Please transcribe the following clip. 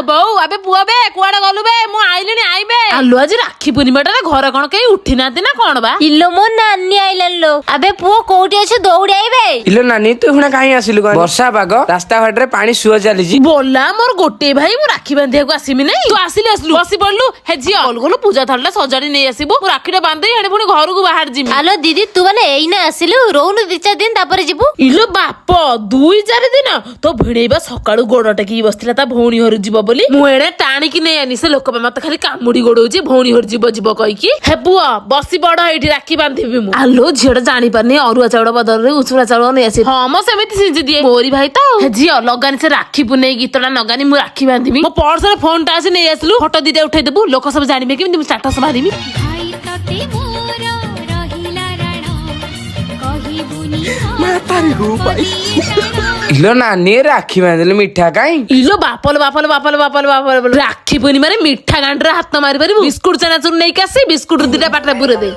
ବୋଉ ଆବେ ପୁଅ ବେ କୁଆଡେ ଗଲୁ ବେ ମୁଁ ଆଇଲିଣି ଆଇବେ ଆଲୁ ଆଜି ରାକ୍ଷୀ ପୂର୍ଣ୍ଣିମାଟାରେ ଘରେ କଣ କେହି ଉଠି ନାହାନ୍ତି ନା କଣ ବା ଇଲୋ ମୋ ନାନୀ ଆଇଲାଣି ଲୋ। ଆବେ ପୁଅ କୋଉଠି ଅଛୁ ଦୌଡ଼ି ଆଇବେ। ଇଲୋ ନାନୀ ତୁ ହୁଣା କାହିଁ ଆସିଲୁ କଣ? ବର୍ଷା ପାଗ ରାସ୍ତା ଘାଟରେ ପାଣି ସୁଅ ଚାଲିଛି। ବୋଲା ମୋର ଗୋଟେ ଭାଇ ମୁଁ ରାକ୍ଷୀ ବାନ୍ଧିବାକୁ ଆସିବି ନାଇଁ ତୁ ଆସିଲୁ ବସି ପଡିଲୁ ହେ ଝିଅ ଗଲୁ ପୂଜା ଥାଳିଟା ସଜାଡି ନେଇ ଆସିବୁ ମୁଁ ରାକ୍ଷୀଟା ବାନ୍ଧି ହେଣେ ପୁଣି ଘରକୁ ବାହାରି ଯିବି। ଆଲୋ ଦିଦି ତୁ ମାନେ ଏଇନା ଆସିଲୁ ରହୁନୁ 2-4 ଦିନ ତାପରେ ଯିବୁ। ଇଲୋ ବାପ 2-4 ଦିନ ତୋ ଭିଣେଇବା ସକାଳୁ ଗୋଡ ଟେକିକି ବସିଥିଲା ତା ଭଉଣୀ ଘରୁ ଯିବ ବୋଲି ମୁଁ ଏଣେ ଟାଣିକି ନେଇ ଆନି ସେ ଲୋକ ମତେ ଖାଲି କାମୁଡି ଗୋଡଉଛି ଭଉଣୀ ଘରୁ ଯିବ କହିକି ହେ ପୁଅ ବସି ପଡ ଏଇଠି ରାକ୍ଷୀ ବାନ୍ଧିବି ମୁଁ ଆଲୋ ଝିଅଟା ଜାଣିପାରୁନି ଅରୁଆ ଚାଉଳ ବଦଳରେ ଉଷୁନା ଚାଉଳ ନେଇ ଆସି ହଁ ମୁଁ ସେମିତି ସିଝି ଦିଏ ମୋରି ଭାଇ ତ ହେ ଝିଅ ଲଗାନି ସେ ରାକ୍ଷୀ ପୁନେଇ ଗୀତଟା ନଗାନି ମୁଁ ରାକ୍ଷୀ ବାନ୍ଧିବି ମୋ ପର୍ସରେ ଫୋନଟା ଆସି ନେଇ ଆସିଲୁ ଫଟୋ ଦିଟା ଉଠେଇଦେବୁ ଲୋକ ସବୁ ଜାଣିବେ କେମିତି ମୁଁ ଷ୍ଟାଟସ ମାରିବି। ଇଲୋ ନାନୀ ରାକ୍ଷୀ ବାନ୍ଧିଲେ ମିଠା କାଇଁ? ଇଲୋ ବାପଲ ରାକ୍ଷୀ ପୂର୍ଣ୍ଣିମାରେ ମିଠା ଗାଣ୍ଡରେ ହାତ ମାରି ପାରିବୁ ବିସ୍କୁଟ ଚେନାଚୁର ନେଇକି ଆସି ବିସ୍କୁଟ ଦିଟା ପାଟିରେ ପୁରେଇ ଦେ।